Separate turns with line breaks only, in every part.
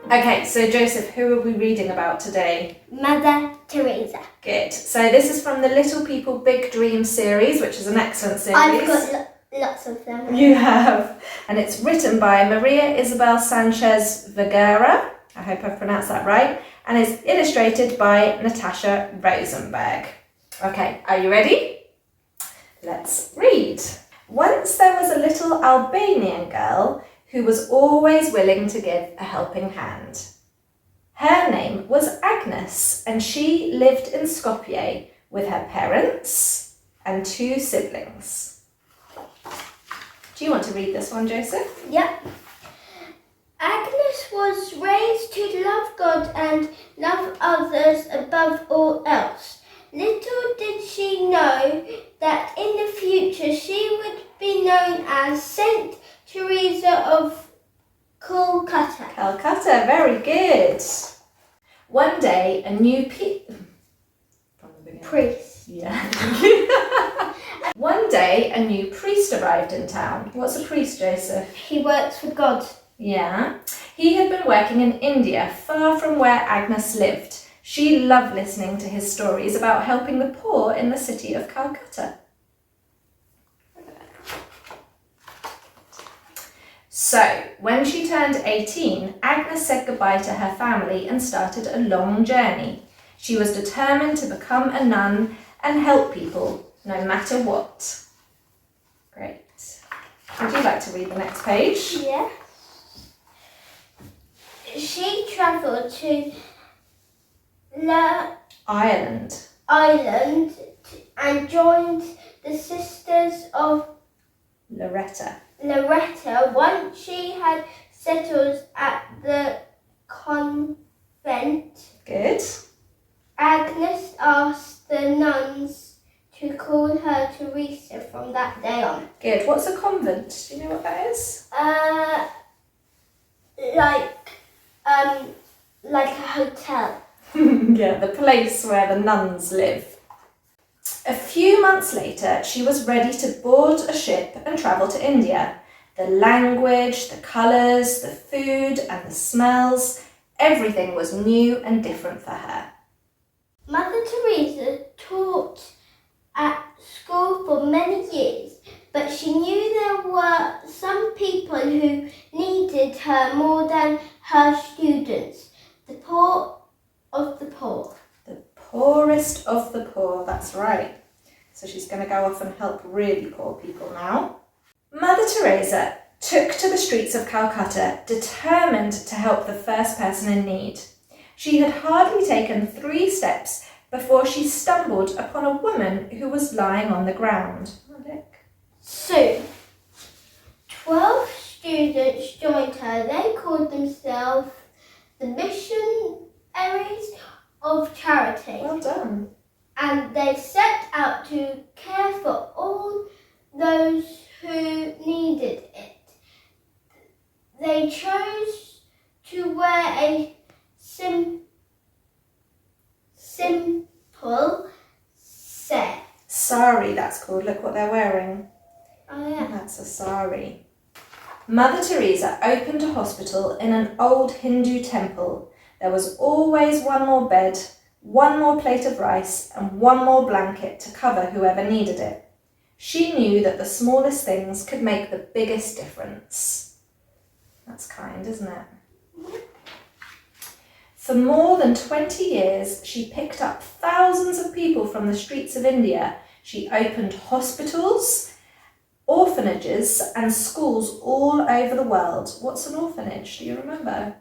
Okay, so Joseph, who are we reading about today?
Mother Teresa.
Good. So this is from the Little People Big Dream series, which is an excellent series.
I've got lots of them.
You have. And it's written by Maria Isabel Sánchez Vegara. I hope I've pronounced that right. And is illustrated by Natascha Rosenburg. Okay, are you ready? Let's read. Once there was a little Albanian girl who was always willing to give a helping hand. Her name was Agnes, and she lived in Skopje with her parents and 2 siblings. Do you want to read this one, Joseph?
Yep. Agnes was raised to love God and love others above all else. Little did she know that in the future she would be known as Saint Teresa of Calcutta.
Calcutta, very good. One day, a new
Priest.
Yeah. One day, a new priest arrived in town. What's a priest, Joseph?
He works for God.
Yeah. He had been working in India, far from where Agnes lived. She loved listening to his stories about helping the poor in the city of Calcutta. So, when she turned 18, Agnes said goodbye to her family and started a long journey. She was determined to become a nun and help people, no matter what. Great. Would you like to read the next page?
Yeah. She travelled to
Ireland
and joined the Sisters of
Loretta.
Once she had settled at the convent.
Good.
Agnes asked the nuns to call her Teresa from that day on.
Good. What's a convent? Do you know what that is?
Like a hotel.
Yeah, the place where the nuns live. A few months later, she was ready to board a ship and travel to India. The language, the colours, the food and the smells, everything was new and different for her.
Mother Teresa taught at school for many years, but she knew there were some people who needed her more than her students, the poor of the poor.
The poorest of the poor, that's right. So she's going to go off and help really poor people now. Mother Teresa took to the streets of Calcutta, determined to help the first person in need. She had hardly taken 3 steps before she stumbled upon a woman who was lying on the ground. Oh, look.
Soon, 12 students joined her. They called themselves the Missionaries of Charity.
Well done.
And they set out to care for all those who needed it. They chose to wear a simple set.
Sari, that's called. Look what they're wearing.
Oh yeah.
That's a sari. Mother Teresa opened a hospital in an old Hindu temple. There was always one more bed, one more plate of rice, and one more blanket to cover whoever needed it. She knew that the smallest things could make the biggest difference. That's kind, isn't it? For more than 20 years, she picked up thousands of people from the streets of India. She opened hospitals, orphanages, and schools all over the world. What's an orphanage? Do you remember?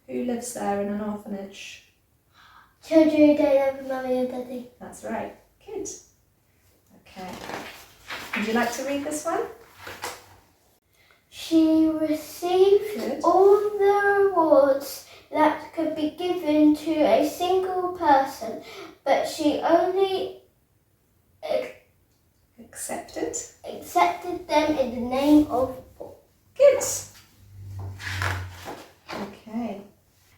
Who lives there in an orphanage?
Children who don't have a mummy or daddy.
That's right. Good. Okay. Would you like to read this one?
She received all the rewards that could be given to a single person, but she only accepted them in the name of God.
Good. Okay.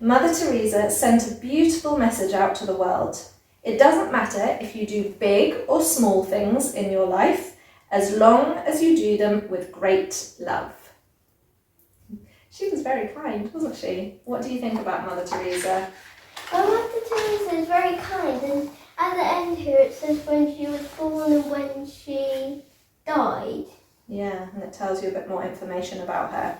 Mother Teresa sent a beautiful message out to the world. It doesn't matter if you do big or small things in your life, as long as you do them with great love. She was very kind, wasn't she? What do you think about Mother Teresa?
Well, Mother Teresa is very kind, and at the end here it says when she was born and when she died.
Yeah, and it tells you a bit more information about her.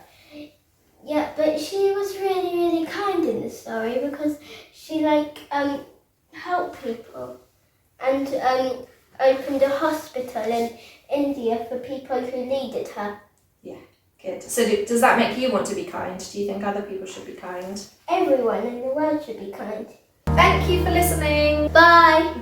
Yeah, but she was really, really kind in the story because she helped people and opened a hospital in India for people who needed her.
Yeah, good. So does that make you want to be kind? Do you think other people should be kind?
Everyone in the world should be kind.
Thank you for listening.
Bye.